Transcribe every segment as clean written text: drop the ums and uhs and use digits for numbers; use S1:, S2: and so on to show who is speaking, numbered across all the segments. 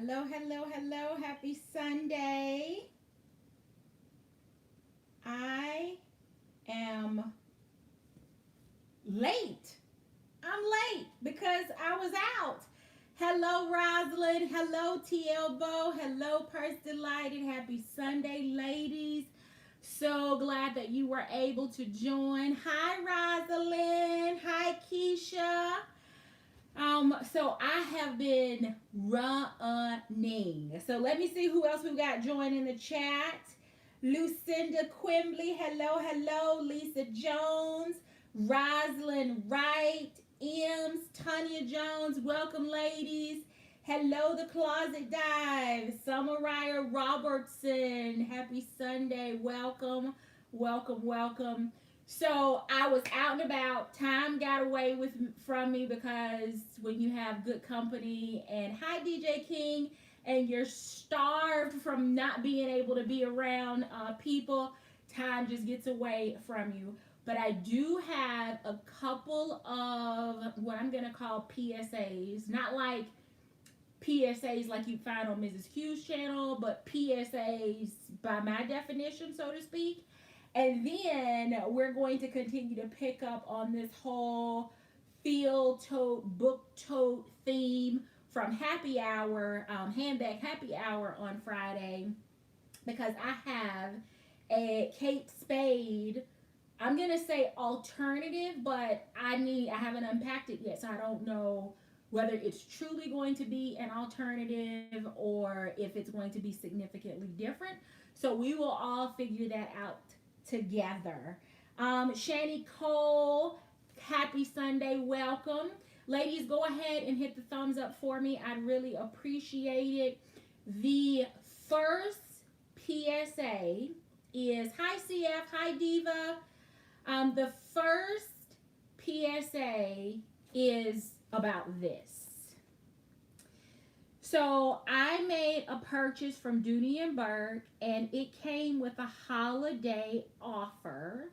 S1: Hello, hello, hello. Happy Sunday. I am late. I'm late because I was out. Hello, Rosalind. Hello, T Elbow. Hello, Purse Delighted. Happy Sunday, ladies. So glad that you were able to join. Hi, Rosalind. Hi, Keisha. So I have been running. So let me see who else we got joined in the chat. Lucinda Quimbley, hello, hello. Lisa Jones, Rosalind Wright, Ems, Tanya Jones, welcome, ladies. Hello, the Closet Dive, Samaraya Robertson, happy Sunday, welcome, welcome, welcome. So I was out and about. Time got away from me because when you have good company, and hi DJ King, and you're starved from not being able to be around people, time just gets away from you. But I do have a couple of what I'm gonna call PSAs, not like PSAs like you find on Mrs. Q's channel, but PSAs by my definition, so to speak. And then we're going to continue to pick up on this whole field tote, book tote theme from Happy Hour, Handbag Happy Hour on Friday, because I have a Kate Spade. I'm gonna say alternative, but I haven't unpacked it yet, so I don't know whether it's truly going to be an alternative or if it's going to be significantly different. So we will all figure that out together. Shani Cole, happy Sunday, welcome. Ladies, go ahead and hit the thumbs up for me. I'd really appreciate it. The first PSA is hi CF, hi Diva. The first PSA is about this. So I made a purchase from Dooney Bourke, and it came with a holiday offer.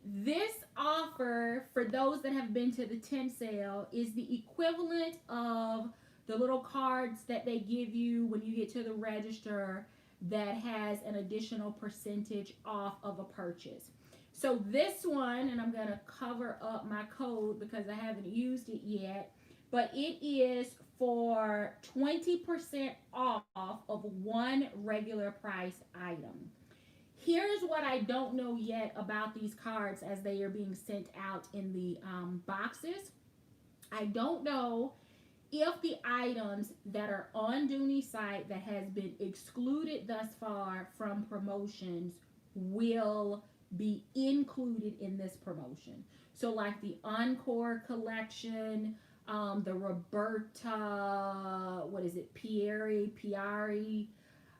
S1: This offer, for those that have been to the temp sale, is the equivalent of the little cards that they give you when you get to the register that has an additional percentage off of a purchase. So this one, and I'm going to cover up my code because I haven't used it yet, but it is for 20% off of one regular price item. Here's what I don't know yet about these cards as they are being sent out in the boxes. I don't know if the items that are on Dooney's site that has been excluded thus far from promotions will be included in this promotion. So like the Encore collection, the Roberta, what is it, Piari,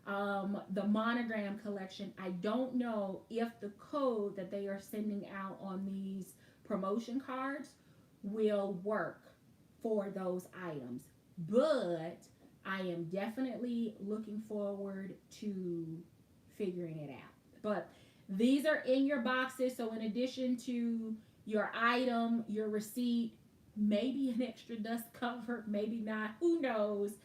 S1: the Monogram collection. I don't know if the code that they are sending out on these promotion cards will work for those items, but I am definitely looking forward to figuring it out. But these are in your boxes, so in addition to your item, your receipt, maybe an extra dust cover, maybe not, who knows.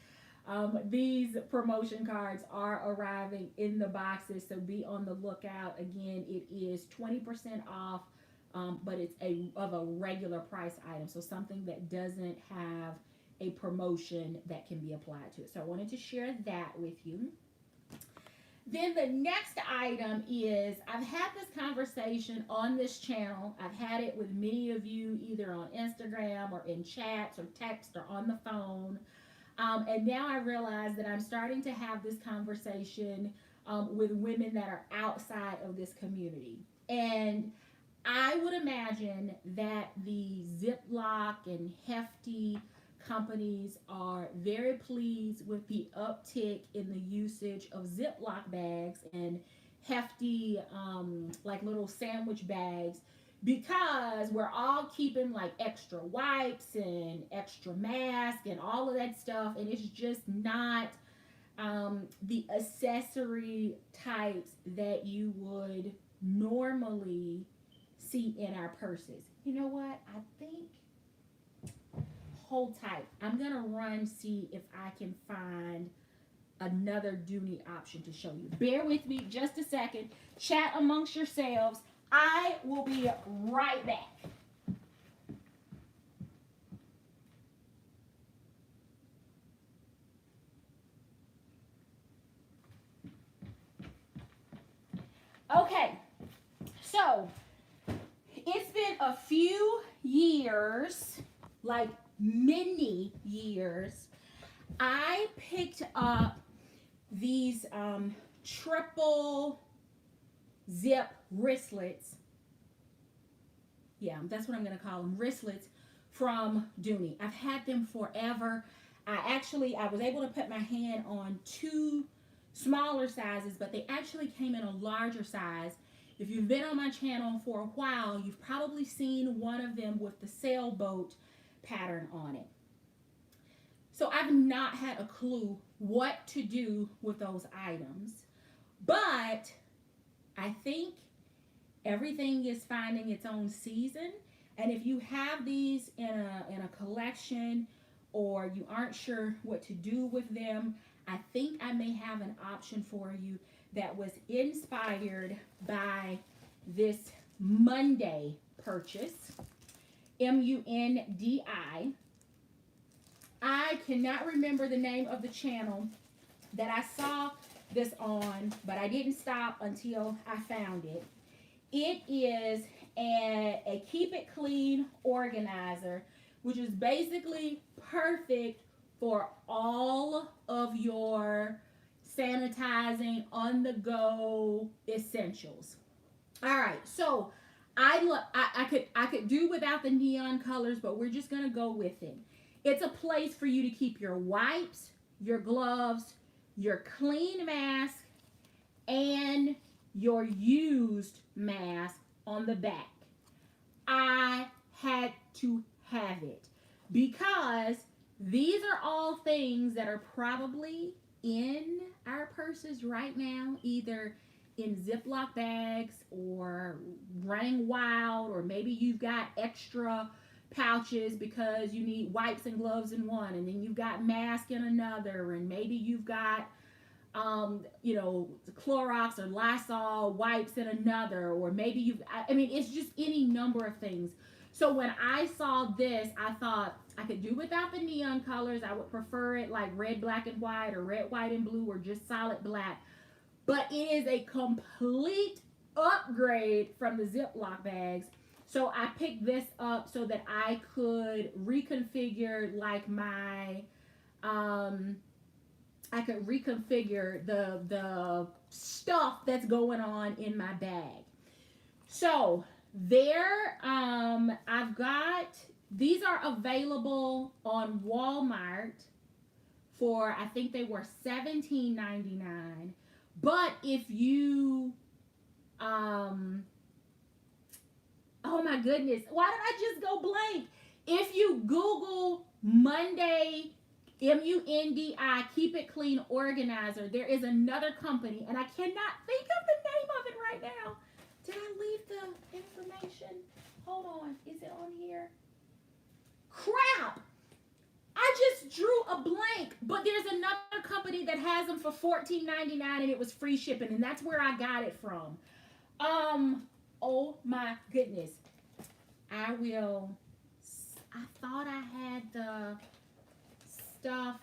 S1: These promotion cards are arriving in the boxes, so be on the lookout. Again, it is 20% off, but it's of a regular price item, so something that doesn't have a promotion that can be applied to it. So I wanted to share that with you. Then the next item is, I've had this conversation on this channel. I've had it with many of you either on Instagram or in chats or text or on the phone. And now I realize that I'm starting to have this conversation with women that are outside of this community. And I would imagine that the Ziploc and Hefty companies are very pleased with the uptick in the usage of Ziploc bags and Hefty, like little sandwich bags, because we're all keeping like extra wipes and extra masks and all of that stuff, and it's just not the accessory types that you would normally see in our purses. You know what? I think, hold tight. I'm going to run, see if I can find another Dooney option to show you. Bear with me just a second. Chat amongst yourselves. I will be right back. Okay, so it's been a few years, like many years. I picked up these triple zip wristlets. Yeah, that's what I'm going to call them, wristlets from Dooney. I've had them forever. I was able to put my hand on two smaller sizes, but they actually came in a larger size. If you've been on my channel for a while, you've probably seen one of them with the sailboat pattern on it. So I've not had a clue what to do with those items, but I think everything is finding its own season. And if you have these in a collection, or you aren't sure what to do with them, I think I may have an option for you that was inspired by this Mundi purchase, Mundi. I cannot remember the name of the channel that I saw this on, but I didn't stop until I found it. It is a keep it clean organizer, which is basically perfect for all of your sanitizing on the go essentials. All right, so I could do without the neon colors, but we're just gonna go with it. It's a place for you to keep your wipes, your gloves, your clean mask, and your used mask on the back. I had to have it because these are all things that are probably in our purses right now, either in Ziploc bags or running wild, or maybe you've got extra pouches because you need wipes and gloves in one, and then you've got mask in another, and maybe you've got Clorox or Lysol wipes in another, or maybe it's just any number of things. So when I saw this, I thought I could do without the neon colors. I would prefer it like red, black, and white, or red, white, and blue, or just solid black. But it is a complete upgrade from the Ziploc bags. So I picked this up so that I could reconfigure like my, I could reconfigure the stuff that's going on in my bag. So there, these are available on Walmart for, I think they were $17.99. But if you, oh my goodness, why did I just go blank? If you Google Mundi, M-U-N-D-I, Keep It Clean Organizer, there is another company, and I cannot think of the name of it right now. Did I leave the information? Hold on. Is it on here? Crap! I just drew a blank, but there's another company that has them for $14.99, and it was free shipping, and that's where I got it from. Oh my goodness. I thought I had the stuff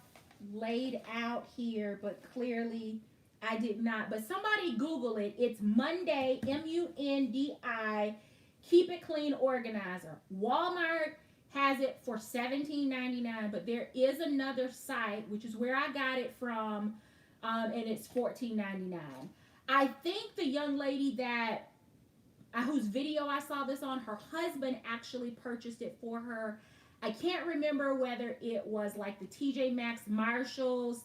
S1: laid out here, but clearly I did not. But somebody Google it. It's Mundi, M-U-N-D-I, Keep It Clean Organizer. Walmart has it for $17.99, but there is another site, which is where I got it from, and it's $14.99. I think the young lady that whose video I saw this on, her husband actually purchased it for her. I can't remember whether it was like the TJ Maxx Marshalls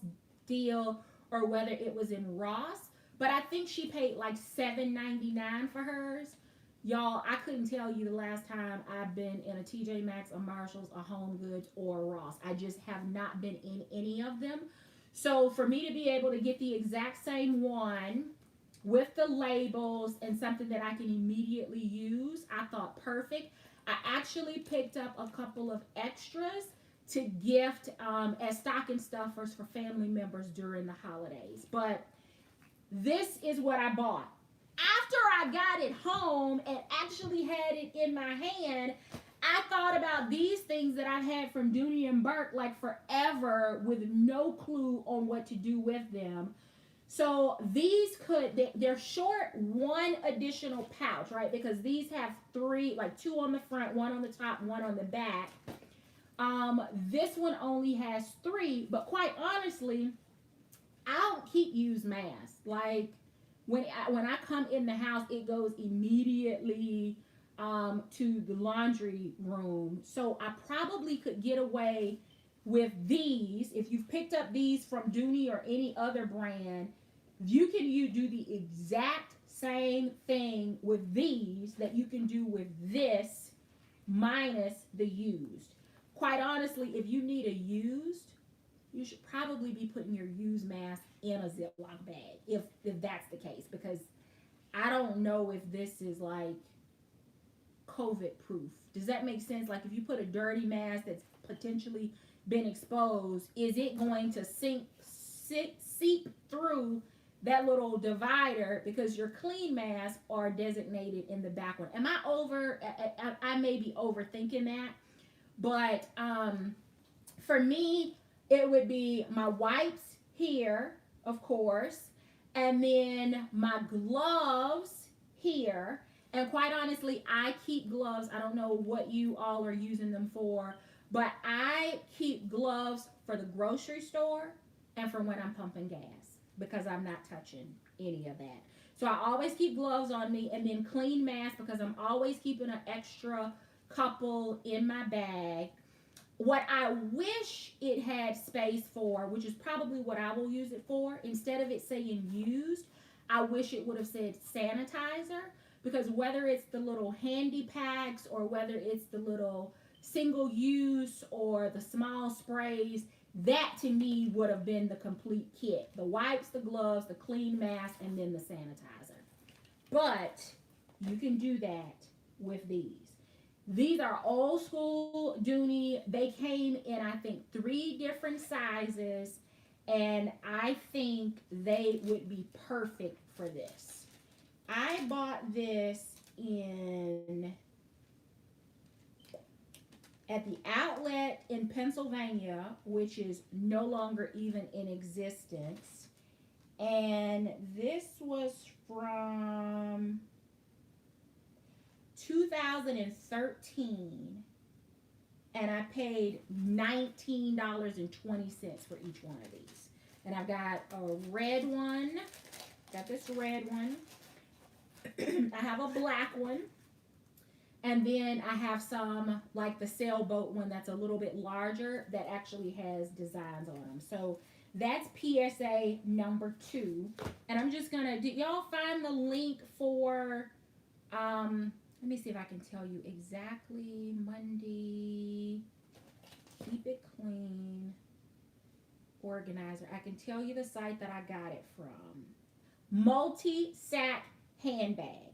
S1: deal or whether it was in Ross, but I think she paid like $7.99 for hers. Y'all, I couldn't tell you the last time I've been in a TJ Maxx, a Marshalls, a Home Goods, or a Ross. I just have not been in any of them. So for me to be able to get the exact same one with the labels and something that I can immediately use, I thought perfect. I actually picked up a couple of extras to gift as stocking stuffers for family members during the holidays. But this is what I bought. After I got it home and actually had it in my hand, I thought about these things that I've had from Dooney and Bourke like forever with no clue on what to do with them. So these they're short one additional pouch, right? Because these have three, like two on the front, one on the top, one on the back. This one only has three, but quite honestly, I don't keep used masks. Like when I come in the house, it goes immediately to the laundry room. So I probably could get away with these. If you've picked up these from Dooney or any other brand, you do the exact same thing with these that you can do with this minus the used. Quite honestly, if you need a used, you should probably be putting your used mask in a Ziploc bag if that's the case, because I don't know if this is like COVID proof. Does that make sense? Like if you put a dirty mask that's potentially been exposed, is it going to seep through that little divider? Because your clean masks are designated in the back one. Am I I may be overthinking that, but for me, it would be my wipes here, of course, and then my gloves here. And quite honestly, I keep gloves. I don't know what you all are using them for, but I keep gloves for the grocery store and for when I'm pumping gas, because I'm not touching any of that. So I always keep gloves on me, and then clean mask because I'm always keeping an extra couple in my bag. What I wish it had space for, which is probably what I will use it for, instead of it saying used, I wish it would have said sanitizer, because whether it's the little handy packs or whether it's the little single use or the small sprays, that to me would have been the complete kit. The wipes, the gloves, the clean mask, and then the sanitizer. But you can do that with these. These are old school Dooney. They came in, I think, 3 different sizes, and I think they would be perfect for this. I bought this at the outlet in Pennsylvania, which is no longer even in existence. And this was from 2013, and I paid $19.20 for each one of these. And I've got a red one. Got this red one. I have a black one. And then I have some, like the sailboat one that's a little bit larger that actually has designs on them. So that's PSA number 2. And I'm just going to, y'all find the link for, let me see if I can tell you exactly. Mundi, keep it clean, organizer. I can tell you the site that I got it from. Multi-sack handbag.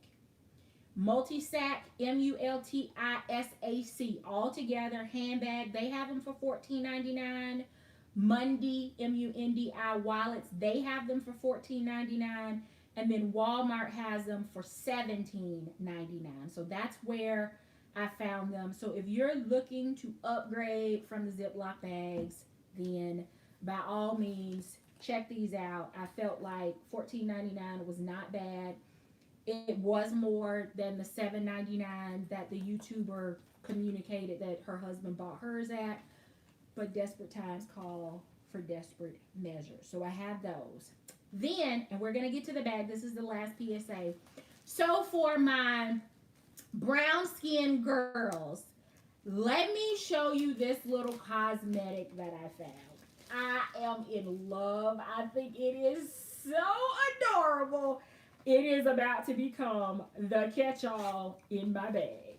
S1: Multi-sack, MULTISAC, all together, handbag. They have them for $14.99. Mundi, MUNDI wallets, they have them for $14.99. And then Walmart has them for $17.99. So that's where I found them. So if you're looking to upgrade from the Ziploc bags, then by all means, check these out. I felt like $14.99 was not bad. It was more than the $7.99 that the YouTuber communicated that her husband bought hers at. But desperate times call for desperate measures. So I have those. Then, and we're going to get to the bag. This is the last PSA. So for my brown skin girls, let me show you this little cosmetic that I found. I am in love. I think it is so adorable. It is about to become the catch-all in my bag.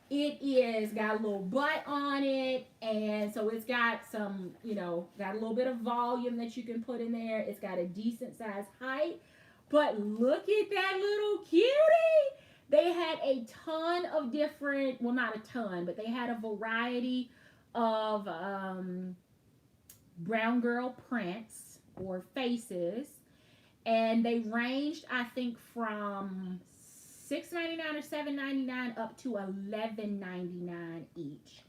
S1: It is got a little butt on it, and so it's got some, got a little bit of volume that you can put in there. It's got a decent size height, but look at that little cutie. They had a ton of different, well, not a ton, but they had a variety of brown girl prints or faces, and they ranged, I think, from $6.99 or $7.99 up to $11.99 each.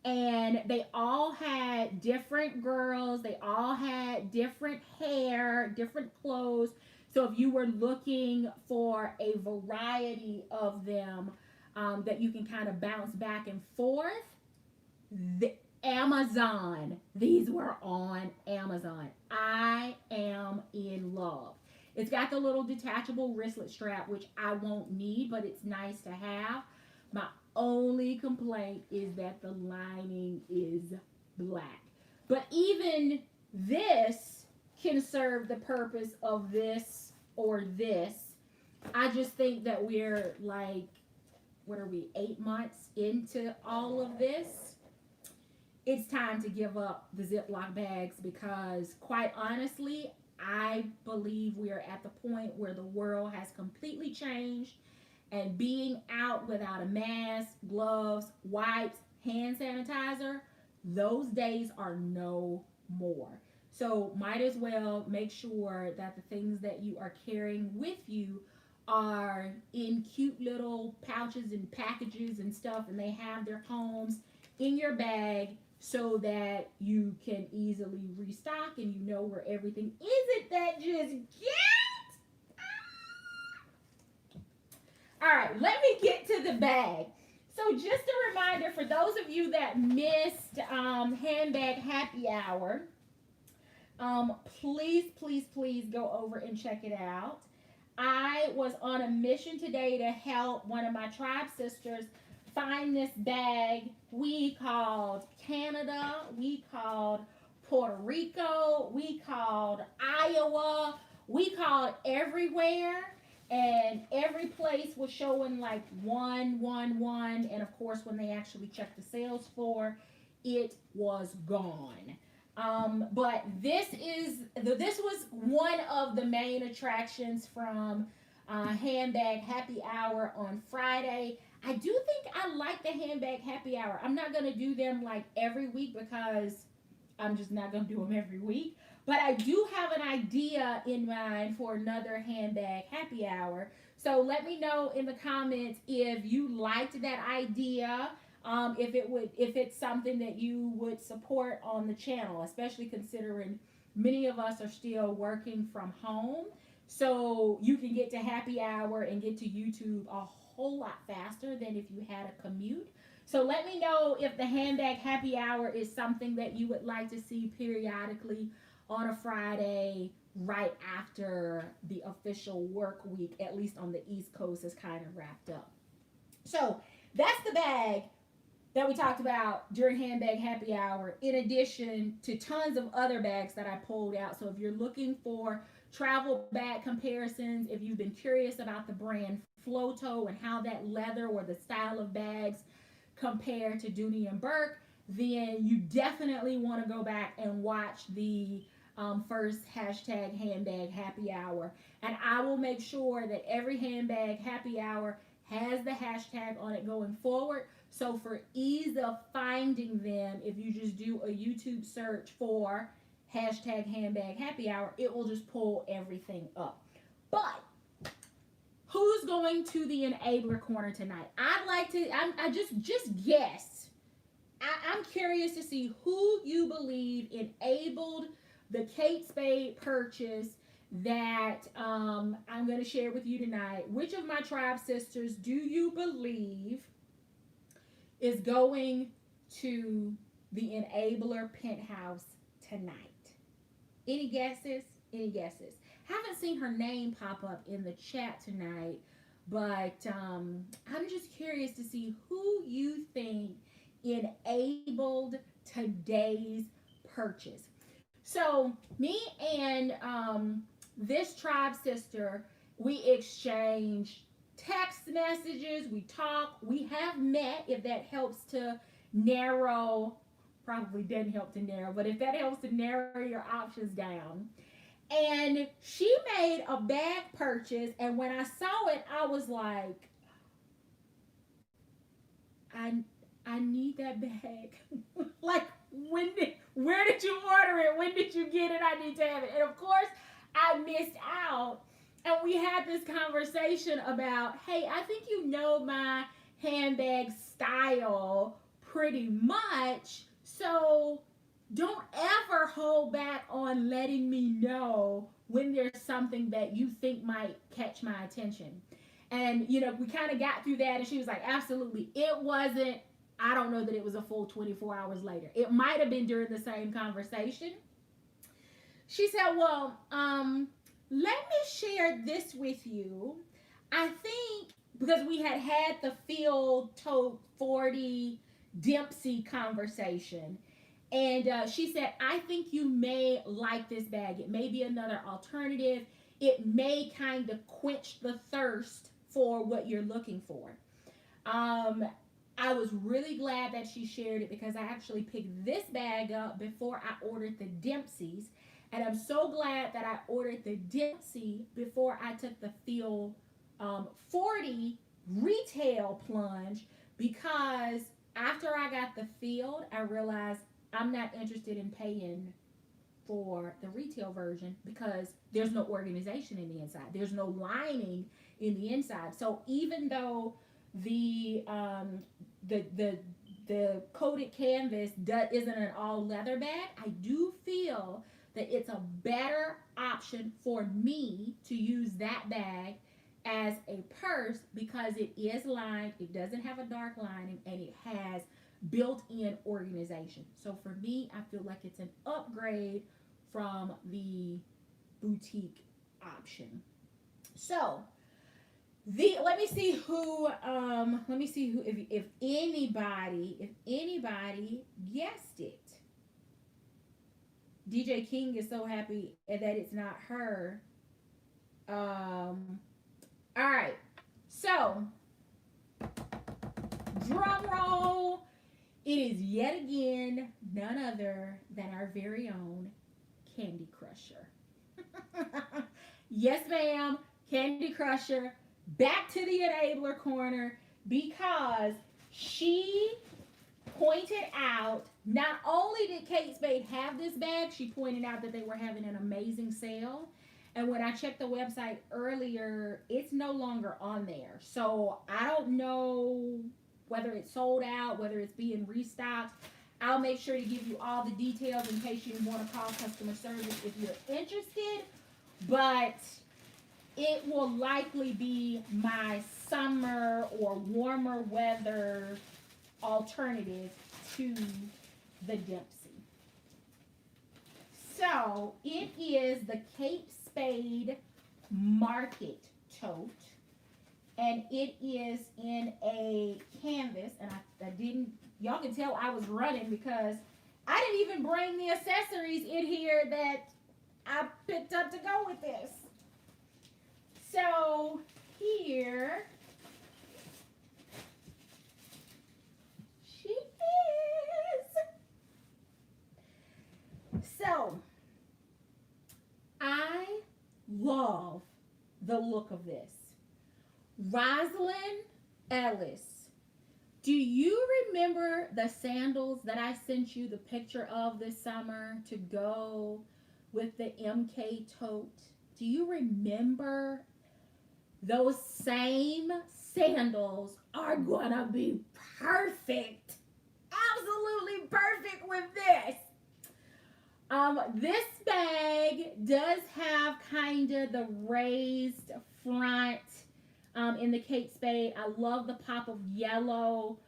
S1: And they all had different girls, they all had different hair, different clothes. So if you were looking for a variety of them, that you can kind of bounce back and forth, the Amazon, these were on Amazon. I am in love. It's got the little detachable wristlet strap, which I won't need, but it's nice to have. My only complaint is that the lining is black. But even this can serve the purpose of this or this. I just think that we're like, what are we, 8 months into all of this? It's time to give up the Ziploc bags because, quite honestly, I believe we are at the point where the world has completely changed, and being out without a mask, gloves, wipes, hand sanitizer, those days are no more. So might as well make sure that the things that you are carrying with you are in cute little pouches and packages and stuff, and they have their homes in your bag so that you can easily restock and you know where everything isn't. That just gets. All right, let me get to the bag. So just a reminder for those of you that missed Handbag Happy Hour, please go over and check it out. I was on a mission today to help one of my tribe sisters find this bag. We called Canada, we called Puerto Rico, we called Iowa, we called everywhere, and every place was showing like one, and of course when they actually checked the sales floor, it was gone. But this was one of the main attractions from Handbag Happy Hour on Friday. I do think I like the Handbag Happy Hour. I'm not going to do them like every week because I'm just not going to do them every week. But I do have an idea in mind for another Handbag Happy Hour. So let me know in the comments if you liked that idea. If it's something that you would support on the channel, especially considering many of us are still working from home. So you can get to happy hour and get to YouTube a whole lot faster than if you had a commute. So let me know if the Handbag Happy Hour is something that you would like to see periodically on a Friday right after the official work week, at least on the East Coast, is kind of wrapped up. So that's the bag that we talked about during Handbag Happy Hour, in addition to tons of other bags that I pulled out. So if you're looking for travel bag comparisons, if you've been curious about the brand Floto and how that leather or the style of bags compare to Dooney and Bourke, then you definitely want to go back and watch the first hashtag Handbag Happy Hour. And I will make sure that every Handbag Happy Hour has the hashtag on it going forward. So for ease of finding them, if you just do a YouTube search for hashtag Handbag Happy Hour, it will just pull everything up. But who's going to the enabler corner tonight? I'd like to, I just guess. I'm curious to see who you believe enabled the Kate Spade purchase that I'm going to share with you tonight. Which of my tribe sisters do you believe is going to the enabler penthouse tonight? Any guesses? Any guesses? Haven't seen her name pop up in the chat tonight, but I'm just curious to see who you think enabled today's purchase. So me and this tribe sister, we exchange text messages, we talk, we have met, if that helps to narrow, probably didn't help to narrow, but if that helps to narrow your options down. And she made a bag purchase, and when I saw it, I was like, I I need that bag. Like, where did you order it? When did you get it? I need to have it. And of course, I missed out. And we had this conversation about, hey, I think you know my handbag style pretty much. So don't ever hold back on letting me know when there's something that you think might catch my attention. And, we kind of got through that, and she was like, absolutely. It wasn't, I don't know that it was a full 24 hours later. It might have been during the same conversation. She said, well, let me share this with you. I think because we had the field Tote 40 Dempsey conversation. And she said, I think you may like this bag. It may be another alternative. It may kind of quench the thirst for what you're looking for. I was really glad that she shared it because I actually picked this bag up before I ordered the Dempsey's. And I'm so glad that I ordered the Dempsey before I took the Feel 40 retail plunge, because after I got the Field, I realized I'm not interested in paying for the retail version because there's no organization in the inside. There's no lining in the inside. So even though the coated canvas isn't an all leather bag, I do feel that it's a better option for me to use that bag as a purse because it is lined, it doesn't have a dark lining, and it has built-in organization. So for me, I feel like it's an upgrade from the boutique option. So let me see who if anybody guessed it. DJ King is so happy that it's not her. All right. So, drum roll. It is yet again none other than our very own Candy Crusher. Yes, ma'am. Candy Crusher. Back to the enabler corner because she pointed out, not only did Kate Spade have this bag, she pointed out that they were having an amazing sale. And when I checked the website earlier, it's no longer on there. So I don't know whether it's sold out, whether it's being restocked. I'll make sure to give you all the details in case you want to call customer service if you're interested. But it will likely be my summer or warmer weather alternative to the Dempsey. So it is the Kate Spade Market Tote, and it is in a canvas. And I didn't, y'all can tell I was running because I didn't even bring the accessories in here that I picked up to go with this. So here she is. So I love the look of this. Rosalind Ellis, do you remember the sandals that I sent you the picture of this summer to go with the MK tote? Do you remember? Those same sandals are gonna be perfect, absolutely perfect with this. This bag does have kind of the raised front in the Kate Spade. I love the pop of yellow.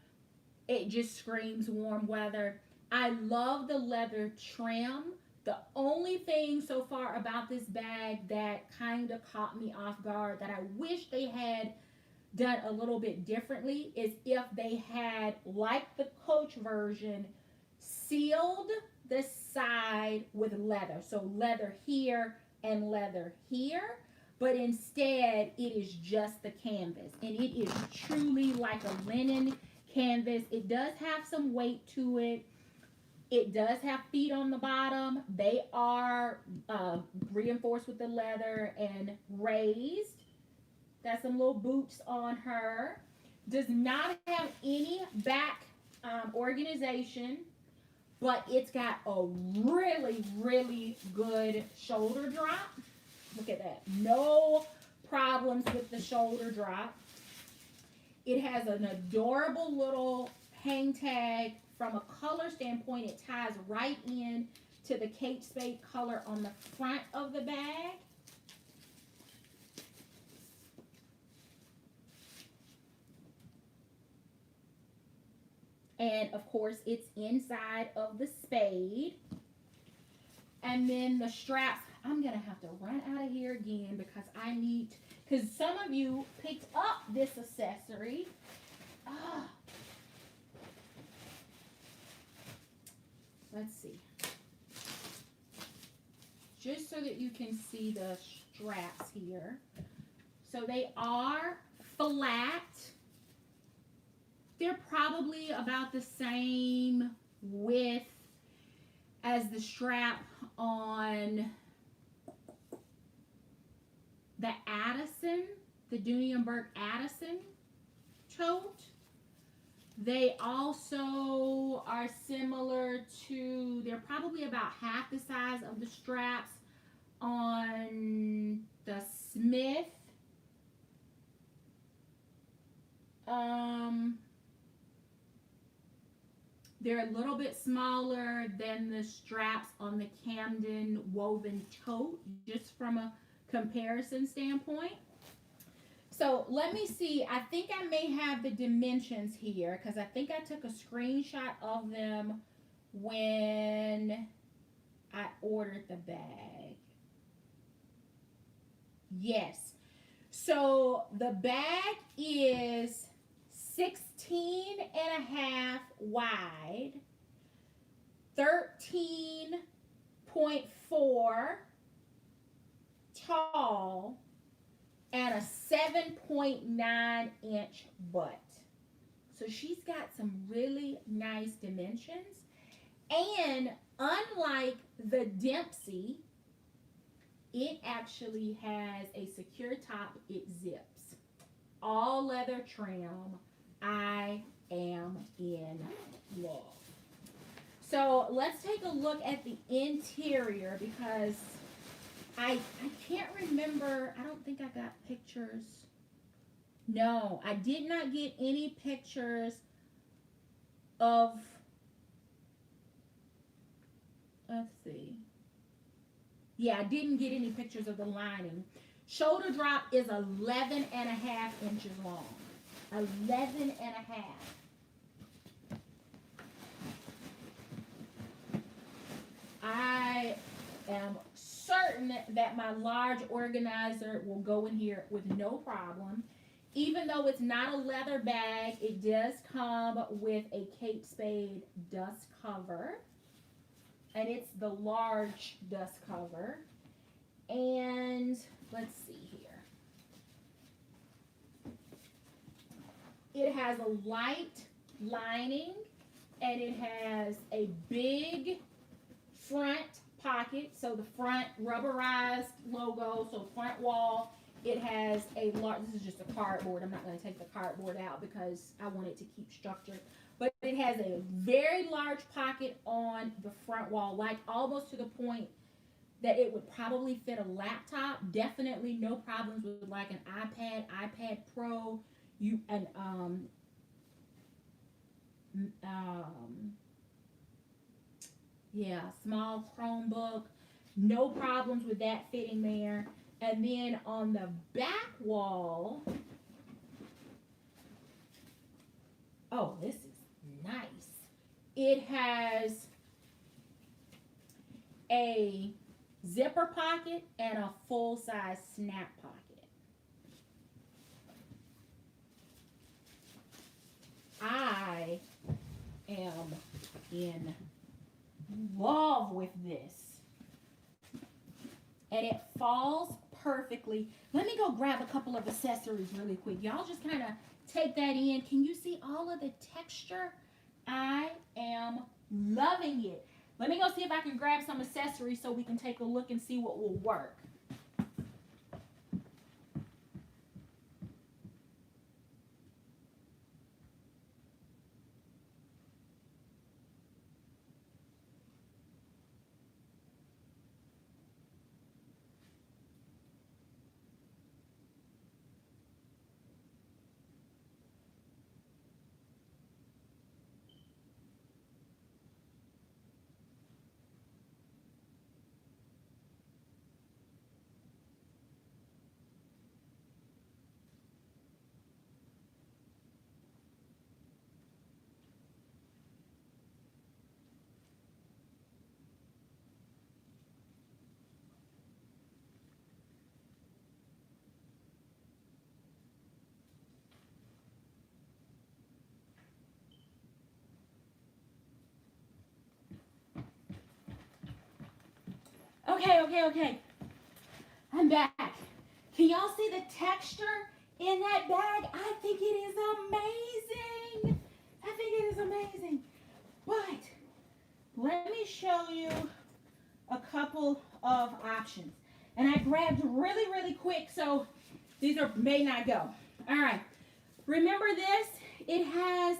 S1: It just screams warm weather. I love the leather trim. The only thing so far about this bag that kind of caught me off guard that I wish they had done a little bit differently is if they had, like the Coach version, sealed the side with leather. So leather here and leather here. But instead, it is just the canvas. And it is truly like a linen canvas. It does have some weight to it. It does have feet on the bottom. They are reinforced with the leather and raised. Got some little boots on her. Does not have any back organization, but it's got a really, really good shoulder drop. Look at that. No problems with the shoulder drop. It has an adorable little hang tag. From a color standpoint, it ties right in to the Kate Spade color on the front of the bag. And of course, it's inside of the spade. And then the straps, I'm going to have to run out of here again because I need, because some of you picked up this accessory. Let's see. Just so that you can see the straps here. So they are flat. They're probably about the same width as the strap on the Addison, the Dooney Bourke Addison tote. They also are similar to, they're probably about half the size of the straps on the Smith. They're a little bit smaller than the straps on the Camden woven tote, just from a comparison standpoint. So let me see. I think I may have the dimensions here because I think I took a screenshot of them when I ordered the bag. Yes. So the bag is 16 and a half wide, 13.4 tall, and a 7.9 inch butt. So she's got some really nice dimensions. And unlike the Dempsey, it actually has a secure top. It zips. All leather trim. I am in love. So let's take a look at the interior because I can't remember. I don't think I got pictures. No, I did not get any pictures of, let's see. Yeah, I didn't get any pictures of the lining. Shoulder drop is 11 and a half inches long. 11 and a half. I am certain that my large organizer will go in here with no problem. Even though it's not a leather bag, it does come with a Kate Spade dust cover. And it's the large dust cover. And let's see here. It has a light lining and it has a big front pocket. So the front rubberized logo, so front wall. It has a large, this is just a cardboard. I'm not going to take the cardboard out because I want it to keep structure. But it has a very large pocket on the front wall, like almost to the point that it would probably fit a laptop. Definitely no problems with like an iPad, iPad Pro, small Chromebook. No problems with that fitting there. And then on the back wall, oh, this is nice. It has a zipper pocket and a full-size snap pocket. I am in love with this. And it falls perfectly. Let me go grab a couple of accessories really quick. Y'all just kind of take that in. Can you see all of the texture? I am loving it. Let me go see if I can grab some accessories so we can take a look and see what will work. Okay. I'm back. Can y'all see the texture in that bag? I think it is amazing. But let me show you a couple of options. And I grabbed really quick, so these may not go. All right. Remember this? It has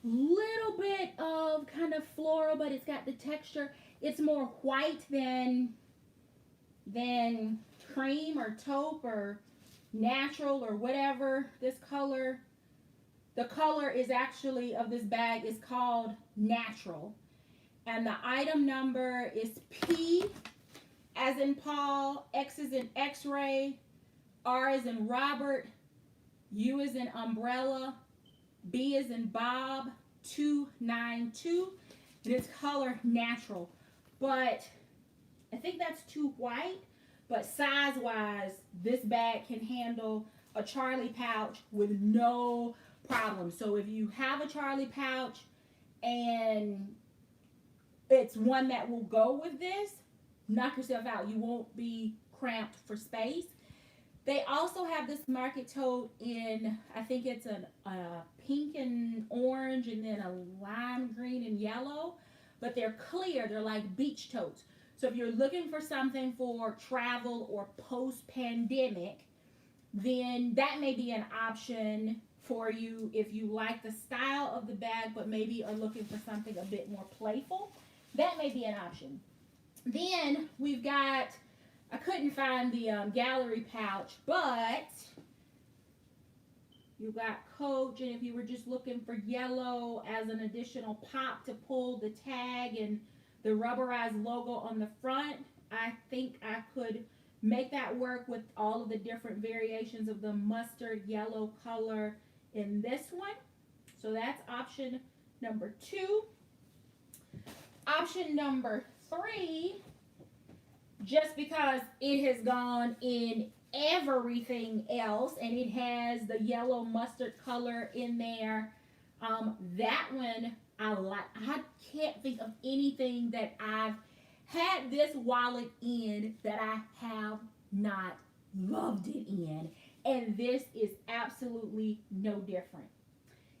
S1: little bit of kind of floral, but it's got the texture. It's more white than cream or taupe or natural or whatever. This color, the color is actually of this bag is called natural. And the item number is P as in Paul, X as in X-ray, R as in Robert, U as in umbrella, B as in Bob, 292. And it's color natural. But I think that's too white. But size-wise, this bag can handle a Charlie pouch with no problem. So if you have a Charlie pouch and it's one that will go with this, knock yourself out. You won't be cramped for space. They also have this market tote in, I think it's a pink and orange and then a lime green and yellow. But they're clear. They're like beach totes. So if you're looking for something for travel or post-pandemic, then that may be an option for you if you like the style of the bag, but maybe are looking for something a bit more playful. That may be an option. Then we've got, I couldn't find the gallery pouch, but you got Coach, and if you were just looking for yellow as an additional pop to pull the tag and the rubberized logo on the front, I think I could make that work with all of the different variations of the mustard yellow color in this one. So that's option number 2. Option number 3, just because it has gone in everything else and it has the yellow mustard color in there, that one I like. I can't think of anything that I've had this wallet in that I have not loved it in, and this is absolutely no different.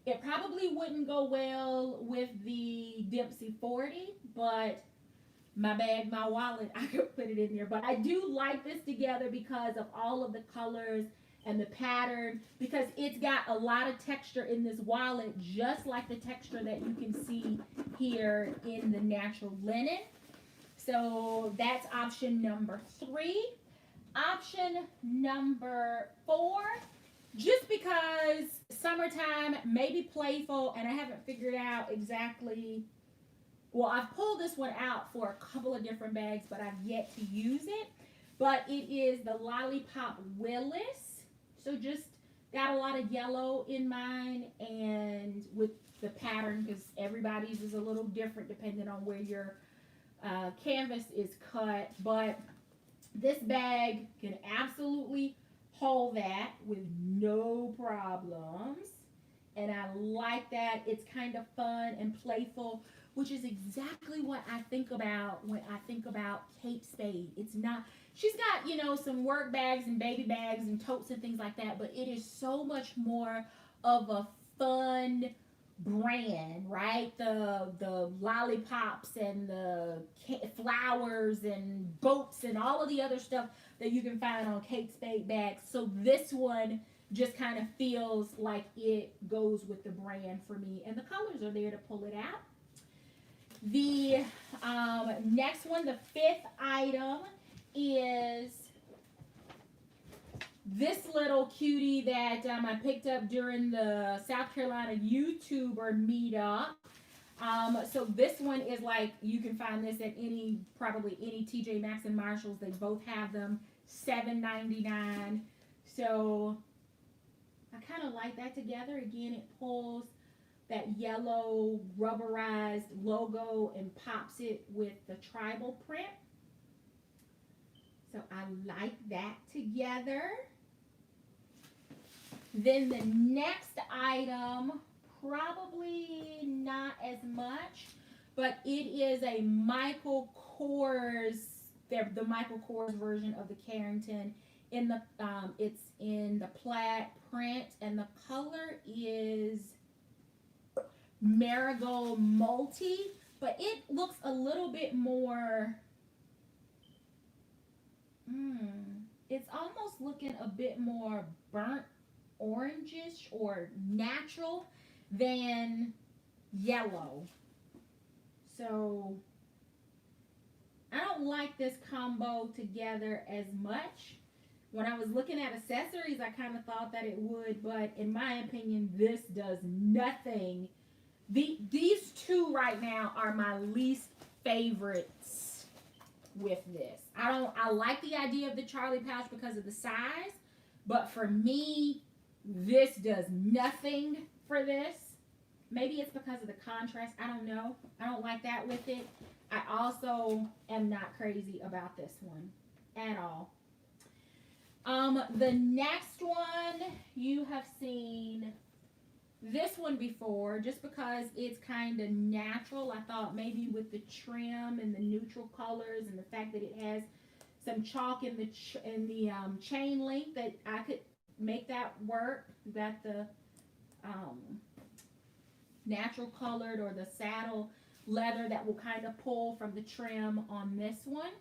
S1: It probably wouldn't go well with the Dempsey 40, but my bag, my wallet, I could put it in there. But I do like this together because of all of the colors and the pattern, because it's got a lot of texture in this wallet, just like the texture that you can see here in the natural linen. So that's option number 3. Option number 4, just because summertime, maybe playful, and I haven't figured out exactly. Well, I've pulled this one out for a couple of different bags, but I've yet to use it. But it is the Lollipop Willis. So just got a lot of yellow in mine, and with the pattern, because everybody's is a little different depending on where your canvas is cut. But this bag can absolutely hold that with no problems. And I like that. It's kind of fun and playful, which is exactly what I think about when I think about Kate Spade. It's not, she's got, you know, some work bags and baby bags and totes and things like that, but it is so much more of a fun brand, right? The lollipops and the flowers and boats and all of the other stuff that you can find on Kate Spade bags. So this one just kind of feels like it goes with the brand for me, and the colors are there to pull it out. The next one, the 5th item, is this little cutie that I picked up during the South Carolina YouTuber meetup. So this one is like, you can find this at probably any TJ Maxx and Marshalls. They both have them, $7.99. So I kind of like that together. Again, it pulls that yellow rubberized logo and pops it with the tribal print. So I like that together. Then the next item, probably not as much, but it is a Michael Kors they're the Michael Kors version of the Carrington. In the it's in the plaid print, and the color is marigold multi, but it looks a little bit more. It's almost looking a bit more burnt orangish or natural than yellow. So I don't like this combo together as much. When I was looking at accessories, I kind of thought that it would, but in my opinion, this does nothing. These two right now are my least favorites with this. I like the idea of the Charlie pouch because of the size, but for me, this does nothing for this. Maybe it's because of the contrast. I don't know. I don't like that with it. I also am not crazy about this one at all. The next one, you have seen this one before, just because it's kind of natural. I thought maybe with the trim and the neutral colors and the fact that it has some chalk in the chain link, that I could make that work. You got the natural colored or the saddle leather that will kind of pull from the trim on this one.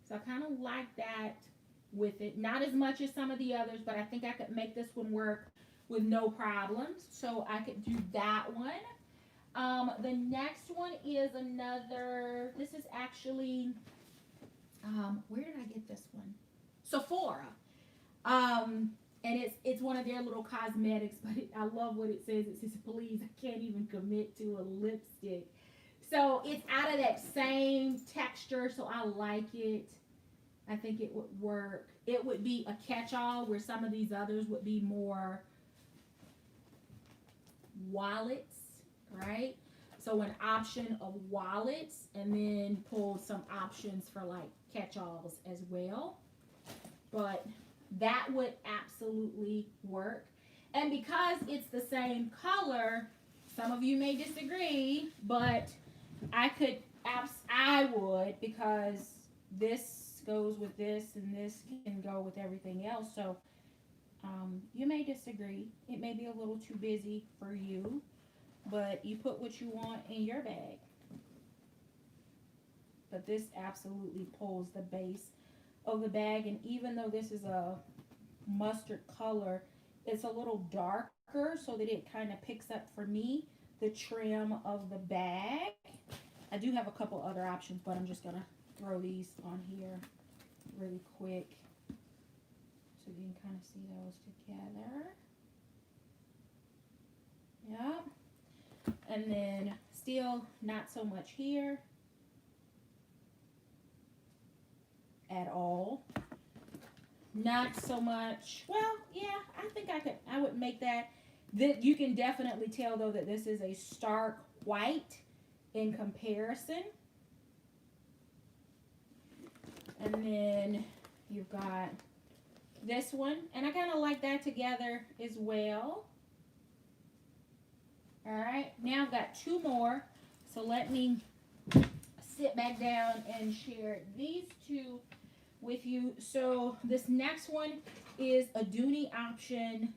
S1: So I kind of like that with it. Not as much as some of the others, but I think I could make this one work with no problems. So I could do that one. The next one is another, this is actually, where did I get this one? Sephora. And it's one of their little cosmetics, but I love what it says. It says, please, I can't even commit to a lipstick. So it's out of that same texture, so I like it. I think it would work. It would be a catch-all where some of these others would be more wallets, right? So an option of wallets, and then pull some options for like catch-alls as well. But that would absolutely work. And because it's the same color, some of you may disagree, but I would, because this goes with this and this can go with everything else. So you may disagree. It may be a little too busy for you, but you put what you want in your bag. But this absolutely pulls the base of the bag, and even though this is a mustard color, it's a little darker so that it kind of picks up, for me, the trim of the bag. I do have a couple other options, but I'm just gonna throw these on here really quick so you can kind of see those together. Yeah. And then still not so much here at all. Not so much. Well, yeah, I think I would make that. You can definitely tell though that this is a stark white in comparison. And then you've got this one, and I kind of like that together as well. All right, now I've got two more, so let me sit back down and share these two with you. So this next one is a Dooney option.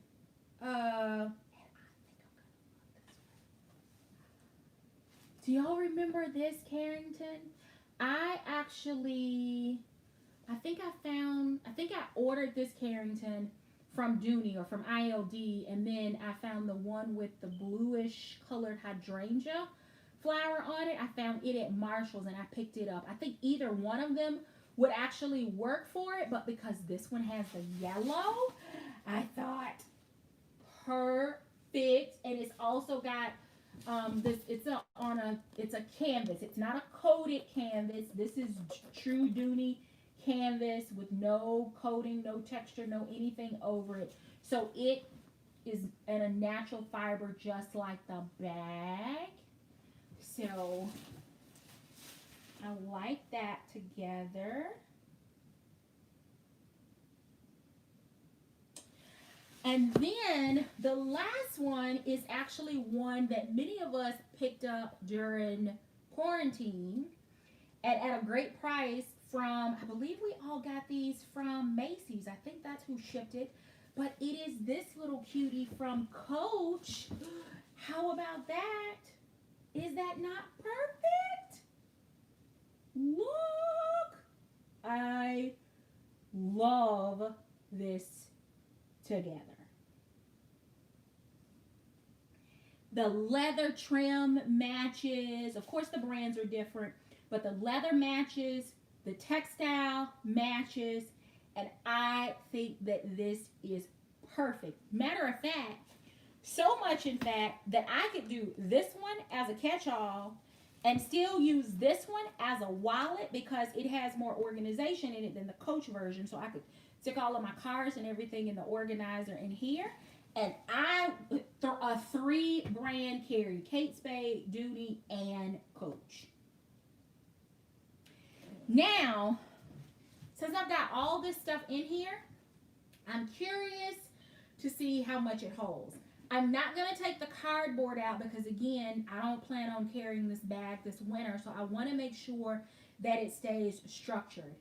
S1: Do y'all remember this Carrington? I think I ordered this Carrington from Dooney or from ILD, and then I found the one with the bluish colored hydrangea flower on it. I found it at Marshall's and I picked it up. I think either one of them would actually work for it, but because this one has the yellow, I thought perfect. And it's also got it's a canvas. It's not a coated canvas. This is true Dooney canvas with no coating, no texture, no anything over it. So it is in a natural fiber, just like the bag. So I like that together. And then the last one is actually one that many of us picked up during quarantine at a great price from, I believe we all got these from Macy's. I think that's who shipped it. But it is this little cutie from Coach. How about that? Is that not perfect? Look. I love this together. The leather trim matches. Of course, the brands are different, but the leather matches, the textile matches, and I think that this is perfect. Matter of fact, so much in fact that I could do this one as a catch-all and still use this one as a wallet because it has more organization in it than the Coach version. So I could stick all of my cards and everything in the organizer in here. And a 3 brand carry: Kate Spade, Dooney, and Coach. Now, since I've got all this stuff in here, I'm curious to see how much it holds. I'm not going to take the cardboard out because, again, I don't plan on carrying this bag this winter. So I want to make sure that it stays structured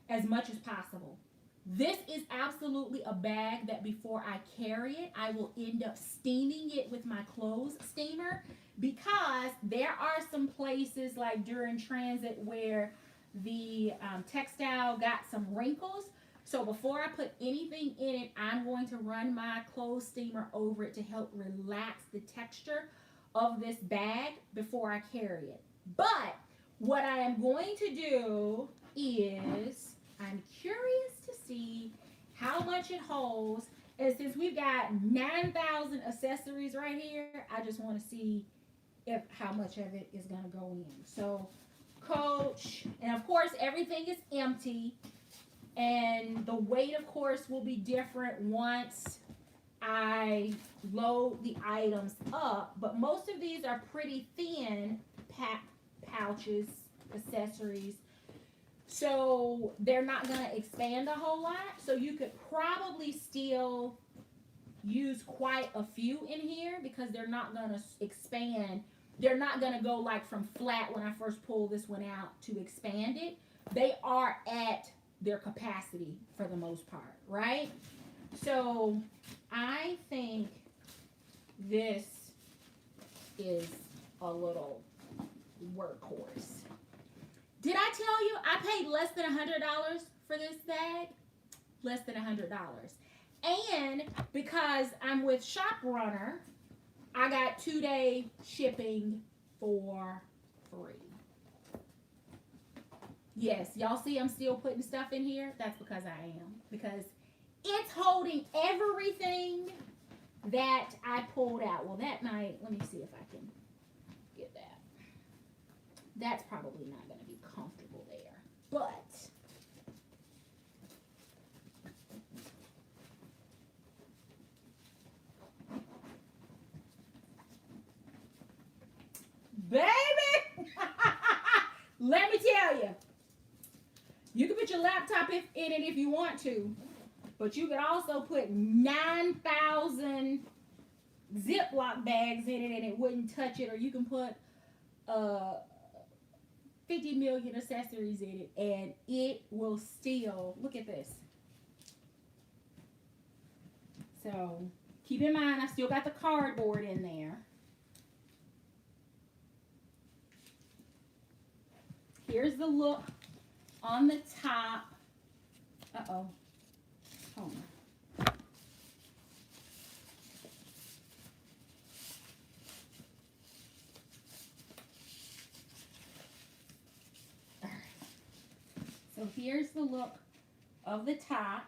S1: as much as possible. This is absolutely a bag that before I carry it, I will end up steaming it with my clothes steamer because there are some places like during transit where the textile got some wrinkles. So before I put anything in it, I'm going to run my clothes steamer over it to help relax the texture of this bag before I carry it. But what I am going to do is I'm curious to see how much it holds. And since we've got 9,000 accessories right here, I just want to see how much of it is going to go in. So Coach, and of course everything is empty. And the weight, of course, will be different once I load the items up. But most of these are pretty thin pouches, accessories. So they're not going to expand a whole lot. So you could probably still use quite a few in here because they're not going to expand. They're not going to go like from flat when I first pull this one out to expand it. They are at their capacity for the most part, right? So I think this is a little workhorse. Did I tell you I paid less than $100 for this bag? Less than $100. And because I'm with ShopRunner, I got 2-day shipping for free. Yes, y'all see I'm still putting stuff in here? That's because I am. Because it's holding everything that I pulled out. Well, that might, let me see if I can get that. That's probably not going to be comfortable there. But baby, let me tell you. You can put your laptop in it if you want to, but you could also put 9,000 Ziploc bags in it and it wouldn't touch it, or you can put 50 million accessories in it and it will still, look at this. So keep in mind, I still got the cardboard in there. Here's the look on the top. Uh-oh. Hold on. All right. So here's the look of the top.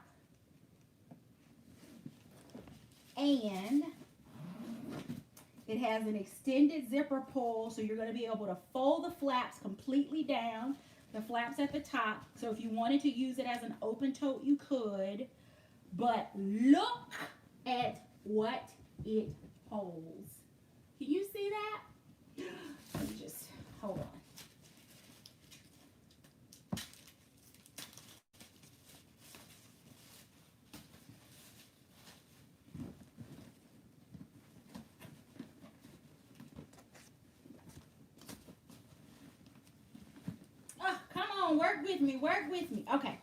S1: And it has an extended zipper pull, so you're going to be able to fold the flaps completely down. The flaps at the top, so if you wanted to use it as an open tote, you could. But look at what it holds. Can you see that? Let me just, hold on. Come on, work. Work with me. Work with me. Okay.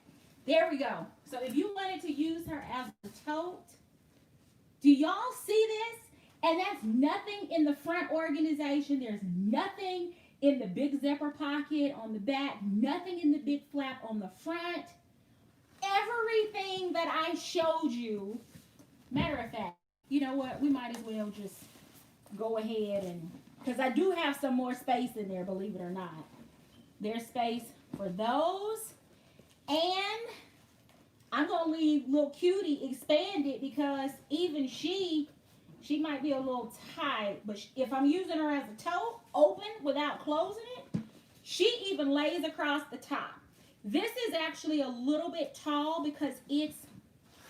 S1: There we go. So if you wanted to use her as a tote, do y'all see this? And that's nothing in the front organization. There's nothing in the big zipper pocket on the back. Nothing in the big flap on the front. Everything that I showed you. Matter of fact, you know what? We might as well just go ahead and, because I do have some more space in there, believe it or not. There's space for those. And I'm going to leave little cutie expanded because even she might be a little tight. But if I'm using her as a tote, open without closing it, she even lays across the top. This is actually a little bit tall because it's,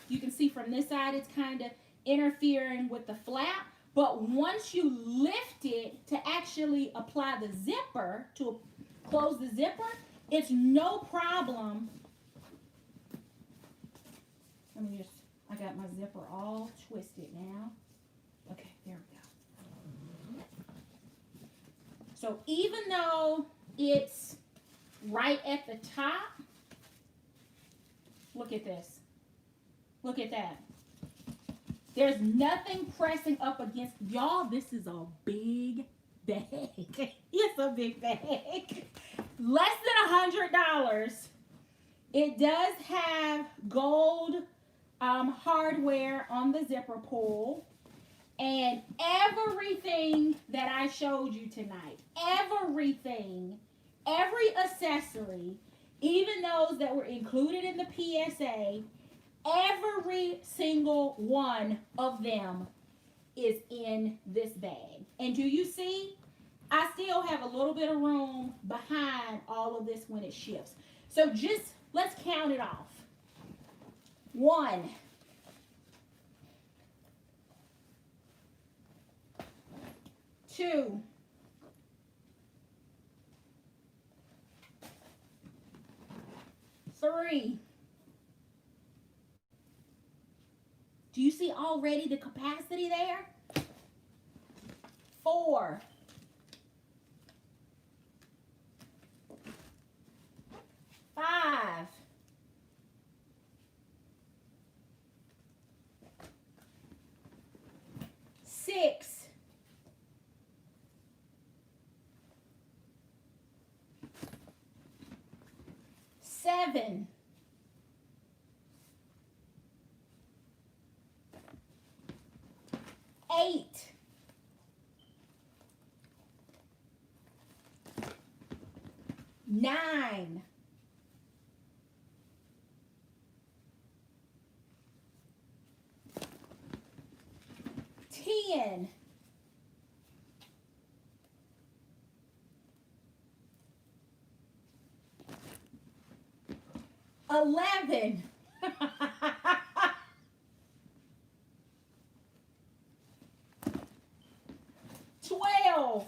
S1: you can see from this side, it's kind of interfering with the flap. But once you lift it to actually apply the zipper, to close the zipper, it's no problem. Let me just, I got my zipper all twisted now. Okay, there we go. So even though it's right at the top, look at this. Look at that. There's nothing pressing up against, y'all, this is a big bag. It's a big bag. Less than $100. It does have gold hardware on the zipper pull. And everything that I showed you tonight, everything, every accessory, even those that were included in the PSA, every single one of them is in this bag. And do you see? I still have a little bit of room behind all of this when it ships. So just, let's count it off. 1, 2, 3. Do you see already the capacity there? 4. 5. 6. 7. 8. 9. 10. 11. 12.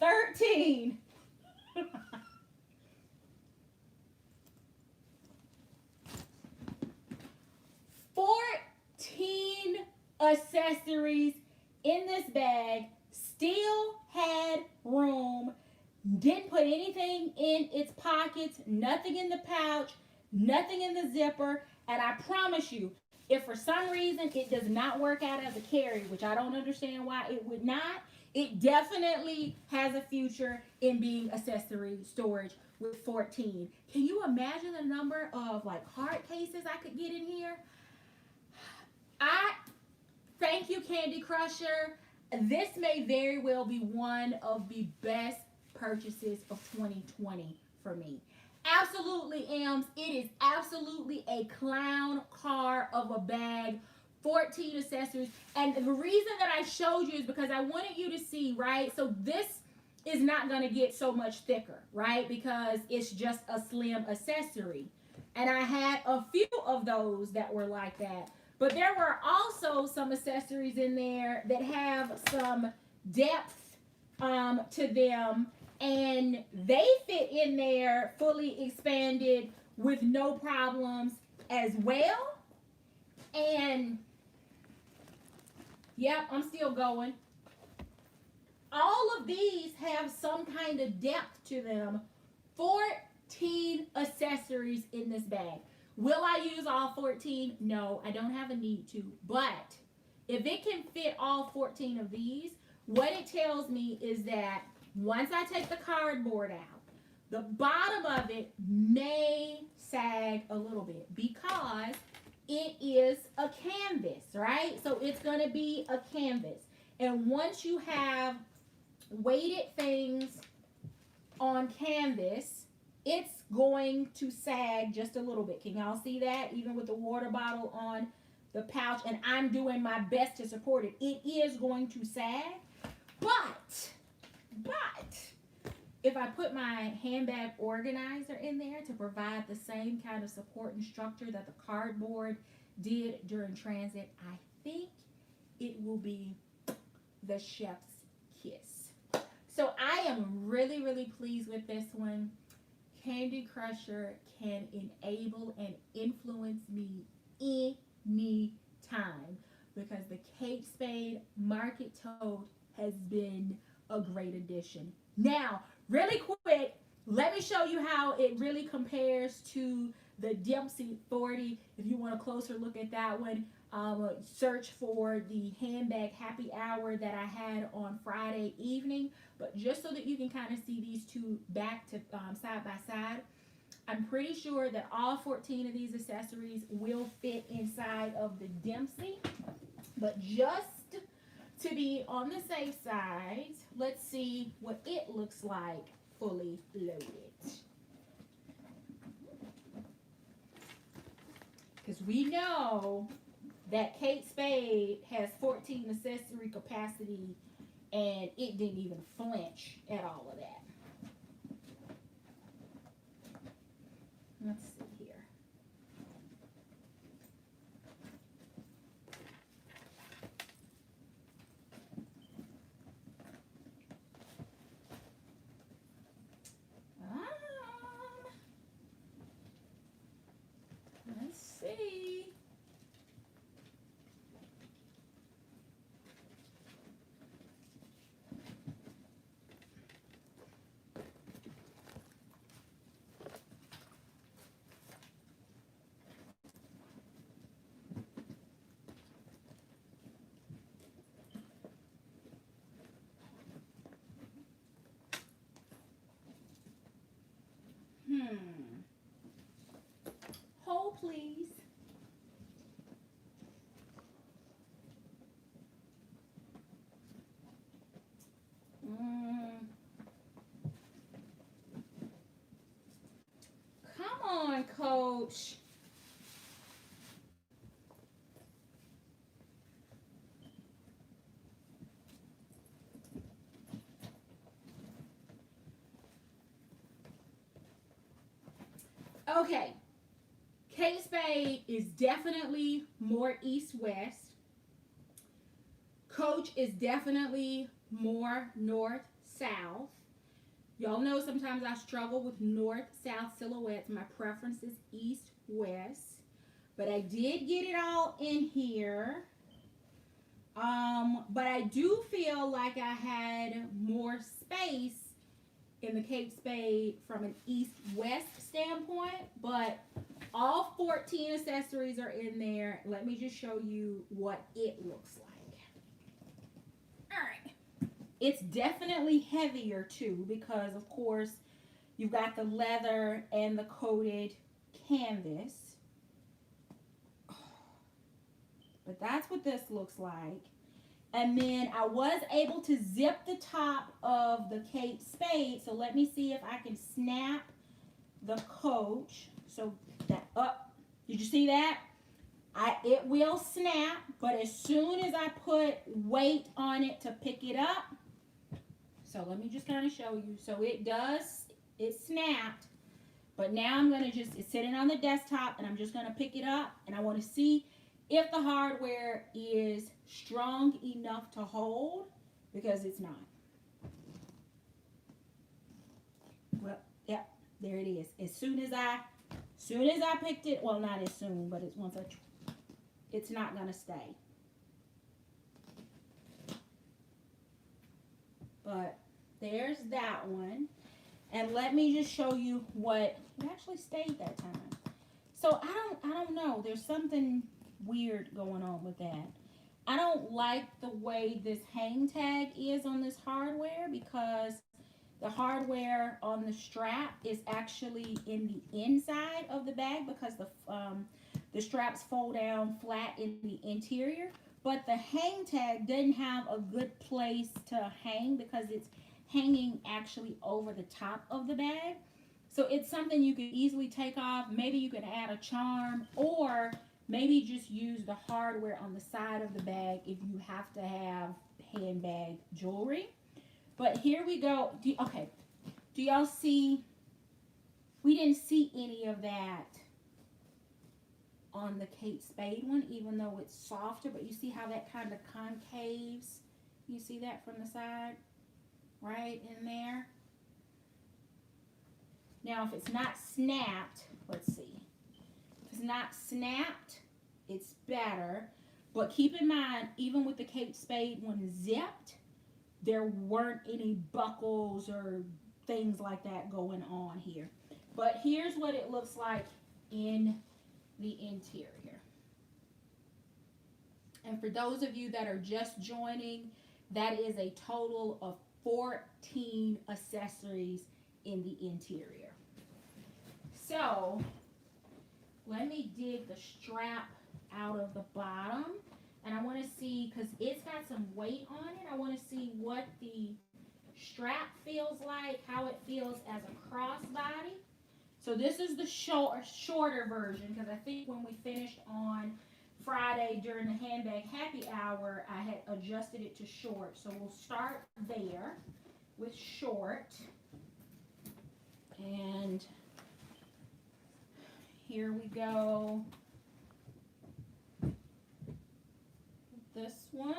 S1: 13. 14 accessories in this bag. Still had room. Didn't put anything in its pockets, nothing in the pouch, nothing in the zipper. And I promise you, if for some reason it does not work out as a carry, which I don't understand why it would not, it definitely has a future in being accessory storage with 14. Can you imagine the number of like hard cases I could get in here? I thank you, Candy Crusher. This may very well be one of the best purchases of 2020 for me. Absolutely, Ems. It is absolutely a clown car of a bag. 14 accessories. And the reason that I showed you is because I wanted you to see, right? So this is not going to get so much thicker, right? Because it's just a slim accessory. And I had a few of those that were like that. But there were also some accessories in there that have some depth to them. And they fit in there fully expanded with no problems as well. And Yep, I'm still going. All of these have some kind of depth to them. 14 accessories in this bag. Will I use all 14? No, I don't have a need to. But if it can fit all 14 of these, what it tells me is that once I take the cardboard out, the bottom of it may sag a little bit because it is a canvas, right? So it's going to be a canvas. And once you have weighted things on canvas, it's going to sag just a little bit. Can y'all see that? Even with the water bottle on the pouch, and I'm doing my best to support it, it is going to sag. But if I put my handbag organizer in there to provide the same kind of support and structure that the cardboard did during transit, I think it will be the chef's kiss. So I am really, really pleased with this one. Candy Crusher can enable and influence me anytime because the Kate Spade Market Tote has been a great addition. Now, really quick, let me show you how it really compares to the Dempsey 40. If you want a closer look at that one, search for the handbag happy hour that I had on Friday evening. But just so that you can kind of see these two back to side by side, I'm pretty sure that all 14 of these accessories will fit inside of the Dempsey. But just to be on the safe side, let's see what it looks like fully loaded. Because we know that Kate Spade has 14 accessory capacity, and it didn't even flinch at all of that. Let's see here. Let's see. Hold, please. Come on, Coach. Okay. Kate Spade is definitely more east-west. Coach is definitely more north-south. Y'all know sometimes I struggle with north-south silhouettes. My preference is east-west. But I did get it all in here. But I do feel like I had more space in the Kate Spade from an east-west standpoint. But all 14 accessories are in there. Let me just show you what it looks like. All right. It's definitely heavier too because, of course, you've got the leather and the coated canvas. But that's what this looks like. And then I was able to zip the top of the Kate Spade. So let me see if I can snap the Coach. So that up. Did you see that? It will snap, but as soon as I put weight on it to pick it up, so let me just kind of show you. So it snapped, but now I'm going to it's sitting on the desktop, and I'm just going to pick it up, and I want to see if the hardware is strong enough to hold, because it's not. Well, yep, there it is. As soon as I picked it, well, not as soon, but it's not going to stay. But there's that one. And let me just show you what it actually stayed that time. So I don't know. There's something weird going on with that. I don't like the way this hang tag is on this hardware because the hardware on the strap is actually in the inside of the bag because the straps fold down flat in the interior. But the hang tag didn't have a good place to hang because it's hanging actually over the top of the bag. So it's something you could easily take off. Maybe you could add a charm or maybe just use the hardware on the side of the bag if you have to have handbag jewelry. But here we go. Okay. Do y'all see? We didn't see any of that on the Kate Spade one, even though it's softer. But you see how that kind of concaves? You see that from the side? Right in there. Now, if it's not snapped, let's see. If it's not snapped, it's better. But keep in mind, even with the Kate Spade one zipped, there weren't any buckles or things like that going on here. But here's what it looks like in the interior. And for those of you that are just joining, that is a total of 14 accessories in the interior. So let me dig the strap out of the bottom, and I want to see, because it's got some weight on it, I want to see what the strap feels like, how it feels as a crossbody. So this is the shorter version, because I think when we finished on Friday during the handbag happy hour, I had adjusted it to short. So we'll start there with short. And here we go. This one.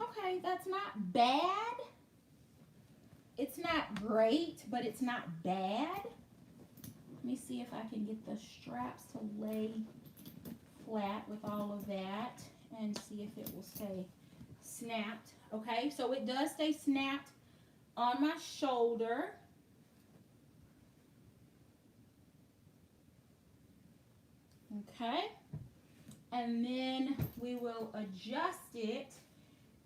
S1: Okay, that's not bad. It's not great, but it's not bad. Let me see if I can get the straps to lay flat with all of that and see if it will stay snapped. Okay, so it does stay snapped on my shoulder. Okay, and then we will adjust it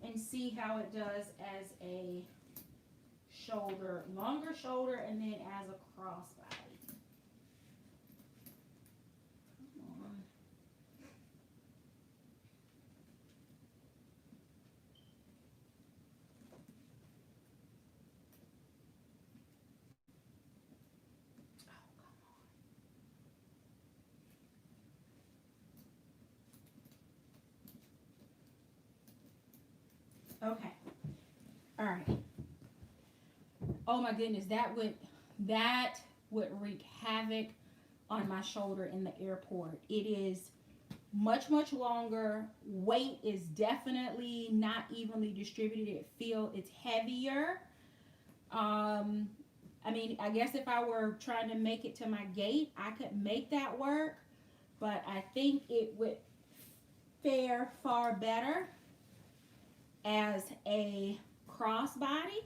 S1: and see how it does as a shoulder, longer shoulder, and then as a crossbody. Come on. Okay. All right. Oh my goodness, that would wreak havoc on my shoulder in the airport. It is much longer. Weight is definitely not evenly distributed. It's heavier. I mean, I guess if I were trying to make it to my gate, I could make that work, but I think it would fare far better as a crossbody.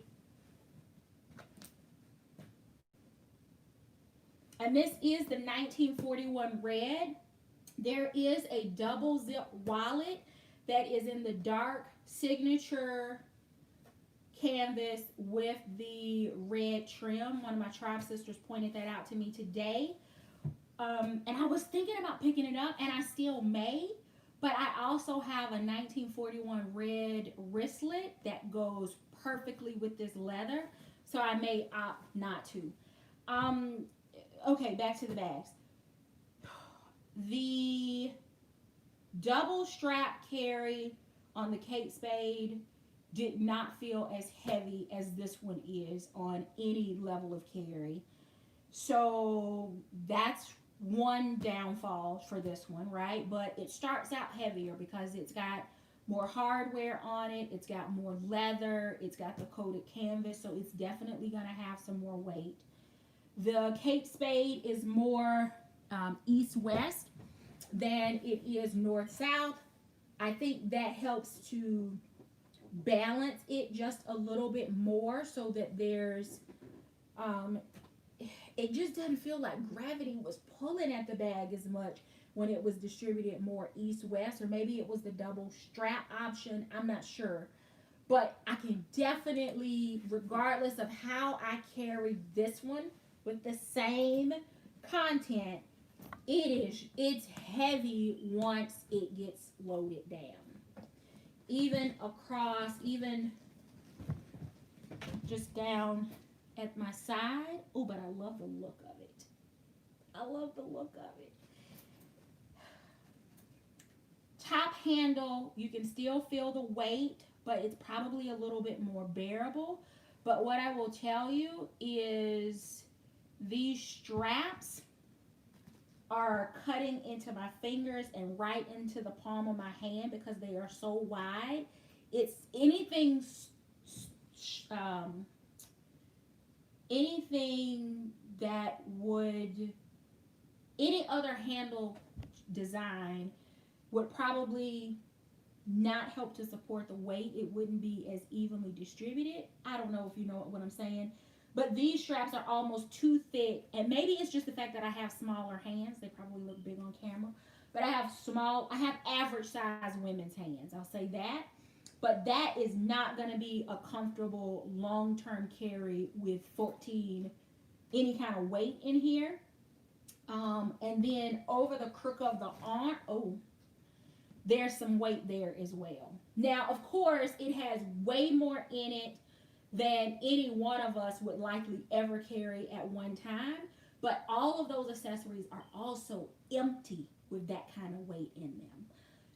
S1: And this is the 1941 red. There is a double zip wallet that is in the dark signature canvas with the red trim. One of my tribe sisters pointed that out to me today. And I was thinking about picking it up, and I still may. But I also have a 1941 red wristlet that goes perfectly with this leather. So I may opt not to. Okay, back to the bags. The double strap carry on the Kate Spade did not feel as heavy as this one is on any level of carry. So that's one downfall for this one, right? But it starts out heavier because it's got more hardware on it. It's got more leather. It's got the coated canvas. So it's definitely going to have some more weight. The Kate Spade is more east-west. than it is north-south. I think that helps to balance it just a little bit more so that there's um, it just doesn't feel like gravity was pulling at the bag as much when it was distributed more east west, or maybe it was the double strap option. I'm not sure. But I can definitely, regardless of how I carry this one with the same content, it's heavy once it gets loaded down. Even across, even just down at my side. Oh, but I love the look of it. I love the look of it. Top handle, you can still feel the weight, but it's probably a little bit more bearable. But what I will tell you is these straps are cutting into my fingers and right into the palm of my hand because they are so wide. It's um, anything that would, any other handle design would probably not help to support the weight. It wouldn't be as evenly distributed. I don't know if you know what I'm saying. But these straps are almost too thick. And maybe it's just the fact that I have smaller hands. They probably look big on camera. But I have average size women's hands. I'll say that. But that is not going to be a comfortable long-term carry with 14, any kind of weight in here. And then over the crook of the arm, there's some weight there as well. Now, of course, it has way more in it than any one of us would likely ever carry at one time. But all of those accessories are also empty with that kind of weight in them.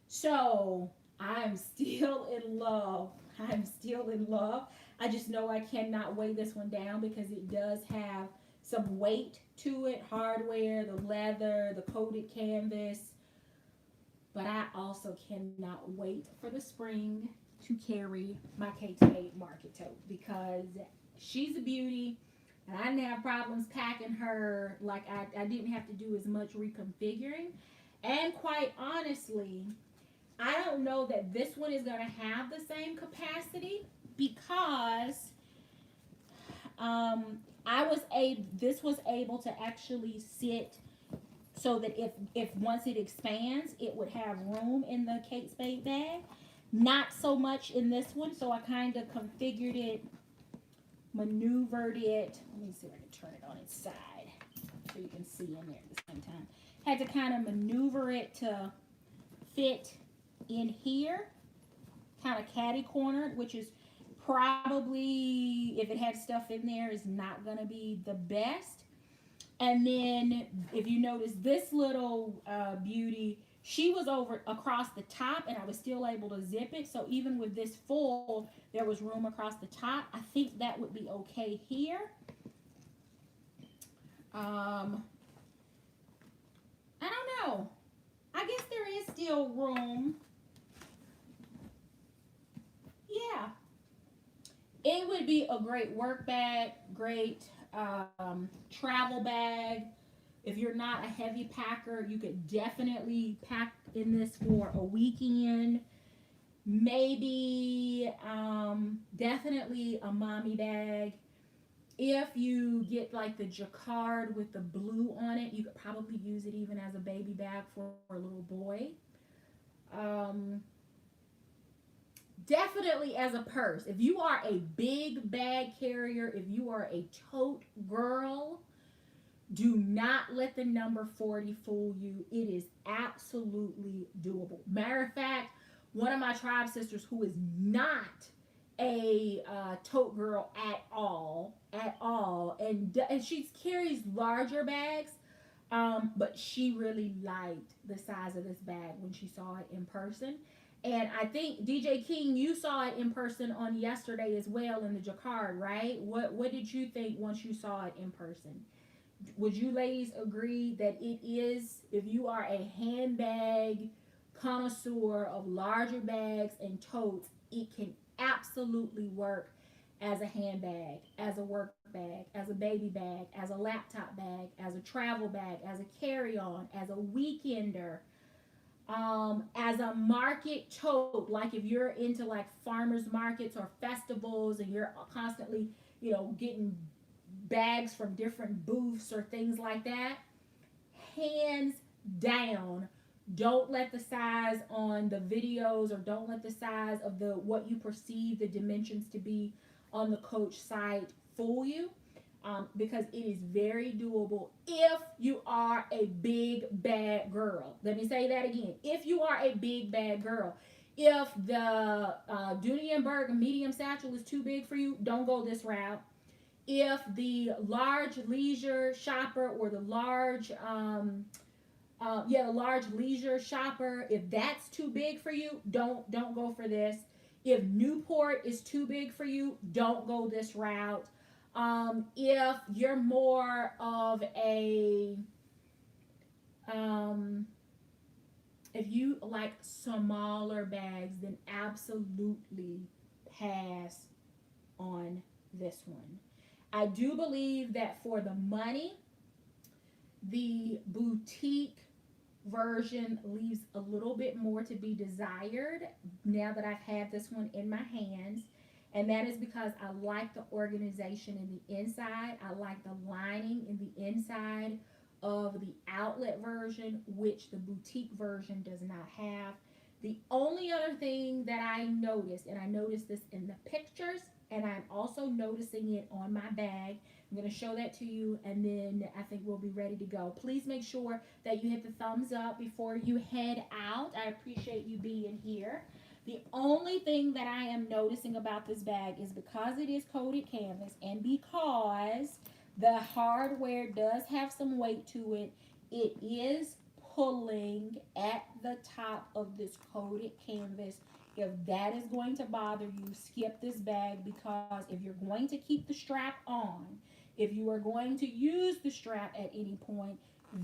S1: So I'm still in love. I'm still in love. I just know I cannot weigh this one down because it does have some weight to it. Hardware, the leather, the coated canvas. But I also cannot wait for the spring to carry my Kate Spade Market Tote because she's a beauty and I didn't have problems packing her. Like I didn't have to do as much reconfiguring. And quite honestly, I don't know that this one is going to have the same capacity because this was able to actually sit so that if once it expands, it would have room in the Kate Spade bag. Not so much in this one, so I kind of configured it, maneuvered it. Let me see if I can turn it on its side so you can see in there at the same time. Had to kind of maneuver it to fit in here, kind of catty cornered, which is probably, if it had stuff in there, is not going to be the best. And then if you notice this little beauty, she was over across the top and I was still able to zip it. So even with this full, there was room across the top. I think that would be okay here. I don't know. I guess there is still room. Yeah. It would be a great work bag, great travel bag. If you're not a heavy packer, you could definitely pack in this for a weekend. Maybe definitely a mommy bag. If you get like the jacquard with the blue on it, you could probably use it even as a baby bag for a little boy. Definitely as a purse. If you are a big bag carrier, if you are a tote girl, do not let the number 40 fool you. It is absolutely doable. Matter of fact, one of my tribe sisters who is not a tote girl at all, and she carries larger bags, but she really liked the size of this bag when she saw it in person. And I think DJ King, you saw it in person on yesterday as well in the jacquard, right? What did you think once you saw it in person? Would you ladies agree that it is, if you are a handbag connoisseur of larger bags and totes, it can absolutely work as a handbag, as a work bag, as a baby bag, as a laptop bag, as a travel bag, as a carry-on, as a weekender. as a market tote, like if you're into like farmers markets or festivals and you're constantly, getting bags from different booths or things like that, hands down, don't let the size on the videos, or don't let the size of the what you perceive the dimensions to be on the Coach site fool you, because it is very doable if you are a big bad girl. Let me say that again. If you are a big bad girl, if the Dooney Bourke medium satchel is too big for you, don't go this route. If the large leisure shopper, or the large the large leisure shopper, if that's too big for you, don't go for this. If Newport is too big for you, don't go this route. If you're more of a if you like smaller bags, then absolutely pass on this one. I do believe that for the money, the boutique version leaves a little bit more to be desired now that I've had this one in my hands. And that is because I like the organization in the inside. I like the lining in the inside of the outlet version, which the boutique version does not have. The only other thing that I noticed, and I noticed this in the pictures, and I'm also noticing it on my bag. I'm going to show that to you, and then I think we'll be ready to go. Please make sure that you hit the thumbs up before you head out. I appreciate you being here. The only thing that I am noticing about this bag is because it is coated canvas, and because the hardware does have some weight to it, it is pulling at the top of this coated canvas. If that is going to bother you, skip this bag, because if you're going to keep the strap on, if you are going to use the strap at any point,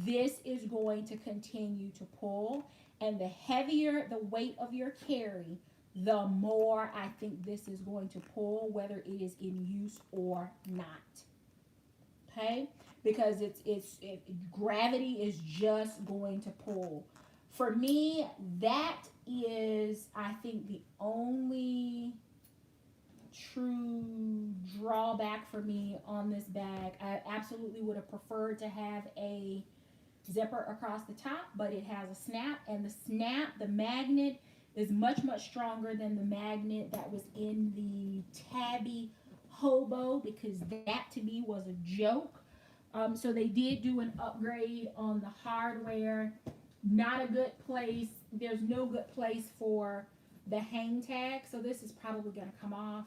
S1: this is going to continue to pull. And the heavier the weight of your carry, the more I think this is going to pull, whether it is in use or not. Okay? Because gravity is just going to pull. For me, that is, I think, the only true drawback for me on this bag. I absolutely would have preferred to have a zipper across the top, but it has a snap, and the magnet is much stronger than the magnet that was in the Tabby Hobo, because that to me was a joke. So they did do an upgrade on the hardware. Not a good place. There's no good place for the hang tag, so this is probably going to come off.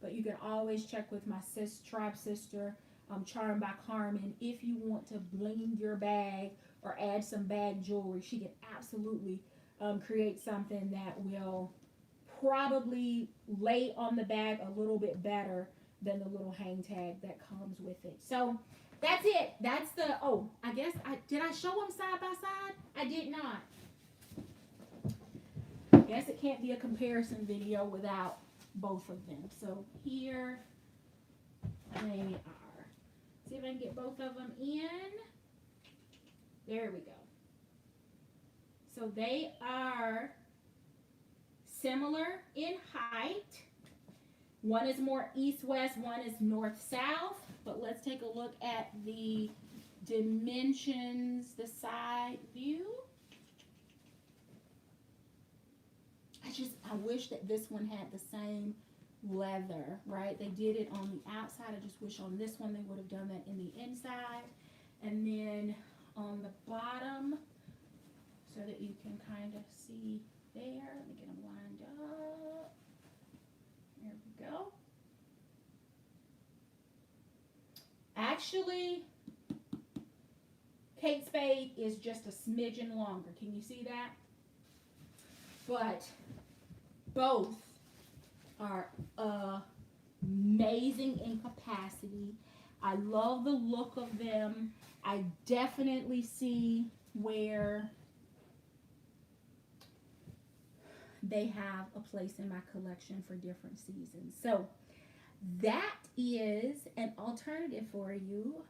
S1: But you can always check with my tribe sister, Charmed by Carmen, if you want to bling your bag or add some bag jewelry. She can absolutely create something that will probably lay on the bag a little bit better than the little hang tag that comes with it. So that's it. That's the, I guess, did I show them side by side? I did not. I guess it can't be a comparison video without both of them. So here they are. See if I can get both of them in. There we go. So they are similar in height. One is more east-west, one is north-south. But let's take a look at the dimensions, the side view. I wish that this one had the same leather, right? They did it on the outside. I just wish on this one they would have done that in the inside. And then on the bottom, so that you can kind of see there. Let me get them lined up. There we go. Actually, Kate Spade is just a smidgen longer. Can you see that? But both are amazing in capacity. I love the look of them. I definitely see where they have a place in my collection for different seasons. So that is an alternative for you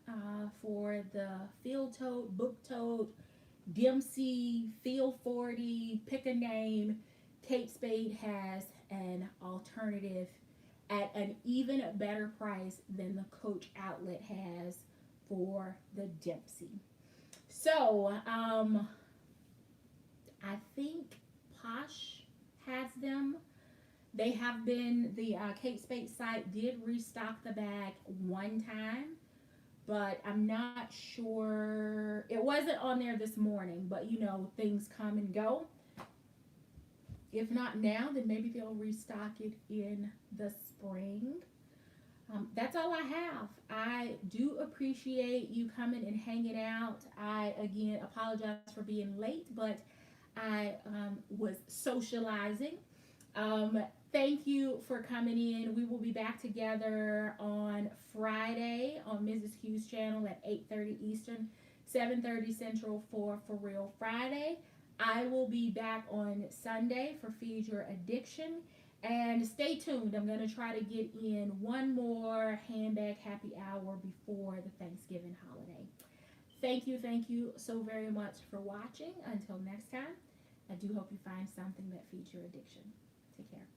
S1: for the field tote, book tote, Dempsey, Feel 40, pick a name. Kate Spade has an alternative at an even better price than the Coach outlet has for the Dempsey. So, I think Posh has them. They have been, the Kate Spade site did restock the bag one time, but I'm not sure. It wasn't on there this morning, but you know, things come and go. If not now, then maybe they'll restock it in the spring. That's all I have. I do appreciate you coming and hanging out. I again apologize for being late, but I was socializing. Thank you for coming in. We will be back together on Friday on Mrs. Q's channel at 8:30 Eastern, 7:30 Central for Real Friday. I will be back on Sunday for Feed Your Addiction. And stay tuned. I'm going to try to get in one more handbag happy hour before the Thanksgiving holiday. Thank you so very much for watching. Until next time, I do hope you find something that feeds your addiction. Take care.